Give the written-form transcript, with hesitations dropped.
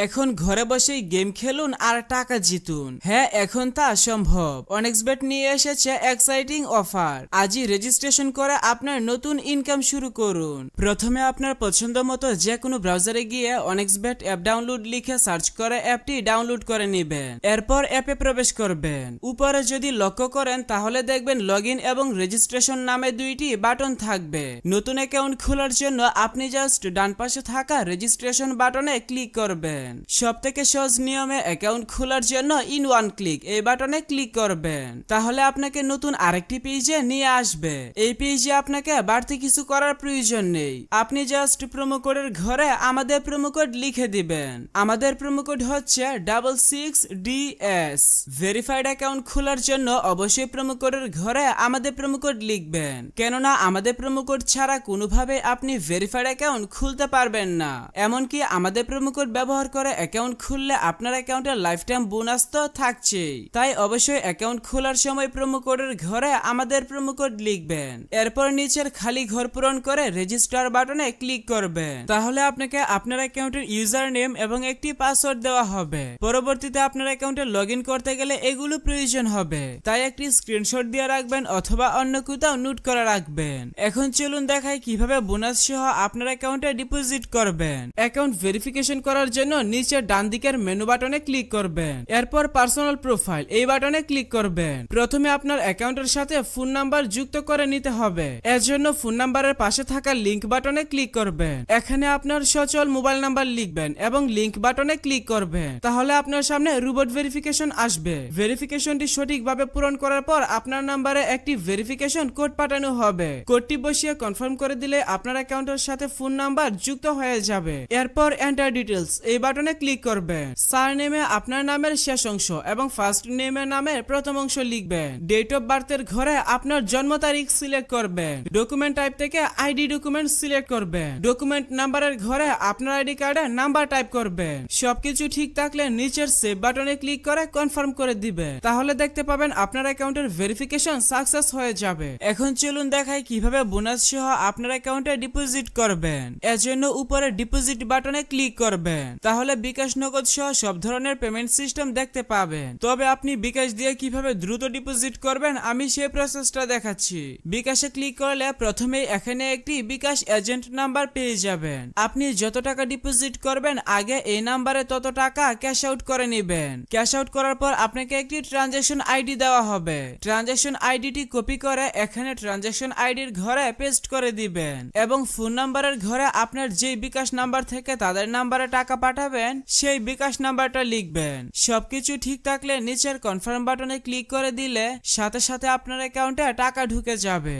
এখন ঘরে বসেই গেম খেলুন আর টাকা জিতুন। হ্যাঁ, এখন তা সম্ভব। অনেক্সবেট নিয়ে এসেছে এক্সাইটিং অফার। আজই রেজিস্ট্রেশন করে আপনার নতুন ইনকাম শুরু করুন। প্রথমে আপনার পছন্দ মতো যে কোনো ব্রাউজারে গিয়ে অনেক্সবেট অ্যাপ ডাউনলোড লিখে সার্চ করে অ্যাপটি ডাউনলোড করে নেবেন। এরপর অ্যাপে প্রবেশ করবেন। উপরে যদি লক্ষ্য করেন তাহলে দেখবেন লগইন এবং রেজিস্ট্রেশন নামে দুইটি বাটন থাকবে। নতুন অ্যাকাউন্ট খোলার জন্য আপনি জাস্ট ডান পাশে থাকা রেজিস্ট্রেশন বাটনে ক্লিক করবেন। সবথেকে সহজ নিয়মে অ্যাকাউন্ট খোলার জন্য ইন ওয়ান ক্লিক এই বাটনে ক্লিক করবেন। তাহলে আপনাকে নতুন আরেকটি পেজে নিয়ে আসবে। এই পেজে আপনাকে বাড়তি কিছু করার প্রয়োজন নেই। আপনি জাস্ট প্রোমো কোডের ঘরে আমাদের প্রোমো কোড লিখে দিবেন। আমাদের প্রোমো কোড হচ্ছে 66DS। ভেরিফাইড অ্যাকাউন্ট খোলার জন্য অবশ্যই প্রোমো কোডের ঘরে আমাদের প্রোমো কোড লিখবেন, কেননা আমাদের প্রোমো কোড ছাড়া কোনোভাবে আপনি ভেরিফাইড অ্যাকাউন্ট খুলতে পারবেন না। এমনকি আমাদের প্রোমো কোড ব্যবহার করে অ্যাকাউন্ট খুললে আপনার অ্যাকাউন্টে লাইফ টাইম বোনাস তো থাকছেই। তাই অবশ্যই অ্যাকাউন্ট খোলার সময় প্রোমো কোডের ঘরে আমাদের প্রোমো কোড লিখবেন। এরপর নিচের খালি ঘর পূরণ করে রেজিস্টার বাটনে ক্লিক করবেন। তাহলে আপনাকে আপনার অ্যাকাউন্টের ইউজার নেম এবং একটি পাসওয়ার্ড দেওয়া হবে। পরবর্তীতে আপনার অ্যাকাউন্টে লগইন করতে গেলে এগুলো প্রয়োজন হবে, তাই একটি স্ক্রিনশট দিয়ে রাখবেন অথবা অন্য কোথাও নোট করে রাখবেন। এখন চলুন দেখাই কিভাবে বোনাস সহ আপনার অ্যাকাউন্টে ডিপোজিট করবেন। অ্যাকাউন্ট ভেরিফিকেশন করার জন্য নিচের ডান দিকের মেনু বাটনে ক্লিক করবেন। এরপর পার্সোনাল প্রোফাইল এই বাটনে ক্লিক করবেন। প্রথমে আপনার অ্যাকাউন্টের সাথে ফোন নাম্বার যুক্ত করে নিতে হবে। এর জন্য ফোন নাম্বারের পাশে থাকা লিংক বাটনে ক্লিক করবেন। এখানে আপনার সচল মোবাইল নাম্বার লিখবেন এবং লিংক বাটনে ক্লিক করবেন। তাহলে আপনার সামনে রোবট ভেরিফিকেশন আসবে। ভেরিফিকেশনটি সঠিকভাবে পূরণ করার পর আপনার নাম্বারে একটি ভেরিফিকেশন কোড পাঠানো হবে। কোডটি বসিয়ে কনফার্ম করে দিলে আপনার অ্যাকাউন্টের সাথে ফোন নাম্বার যুক্ত হয়ে যাবে। এরপর এন্টার ডিটেইলস এই বাটনে ক্লিক করবেন। সারনেমে আপনার নামের শেষ অংশ এবং ফার্স্ট নেমের নামের প্রথম অংশ লিখবেন। ডেট অফ বার্থের ঘরে আপনার জন্ম তারিখ সিলেক্ট করবেন। ডকুমেন্ট টাইপ থেকে আইডি ডকুমেন্ট সিলেক্ট করবেন। ডকুমেন্ট নাম্বারের ঘরে আপনার আইডি কার্ডের নাম্বার টাইপ করবেন। সবকিছু ঠিক থাকলে নিচের সেভ বাটনে ক্লিক করে কনফার্ম করে দিবেন। তাহলে দেখতে পাবেন আপনার অ্যাকাউন্টের ভেরিফিকেশন সাকসেস হয়ে যাবে। এখন চলুন দেখাই কিভাবে বোনাস সহ আপনার অ্যাকাউন্টে ডিপোজিট করবেন। এর জন্য উপরে ডিপোজিট বাটনে ক্লিক করবেন। তাহলে বিকাশ নগদ সহ সব ধরনের পেমেন্ট সিস্টেম দেখতে পাবেন। তবে আপনি বিকাশ দিয়ে কিভাবে দ্রুত ডিপোজিট করবেন আমি সেই প্রসেসটা দেখাচ্ছি। বিকাশে ক্লিক করলে প্রথমেই এখানে একটি বিকাশ এজেন্ট নাম্বার পেয়ে যাবেন। আপনি যত টাকা ডিপোজিট করবেন আগে এই নাম্বারে তত টাকা ক্যাশ আউট করে নেবেন। ক্যাশ আউট করার পর আপনাকে একটি ট্রানজাকশন আইডি দেওয়া হবে। ট্রানজাকশন আইডিটি কপি করে এখানে ট্রানজাকশন আইডির ঘরে পেস্ট করে দিবেন এবং ফোন নাম্বারের ঘরে আপনার যেই বিকাশ নাম্বার থেকে তাদের নাম্বারে টাকা পাঠাবেন সেই বিকাশ নাম্বারটা লিখবেন। সবকিছু ঠিক থাকলে নিচের কনফার্ম বাটনে ক্লিক করে দিলে সাথে সাথে আপনার অ্যাকাউন্টে টাকা ঢুকে যাবে।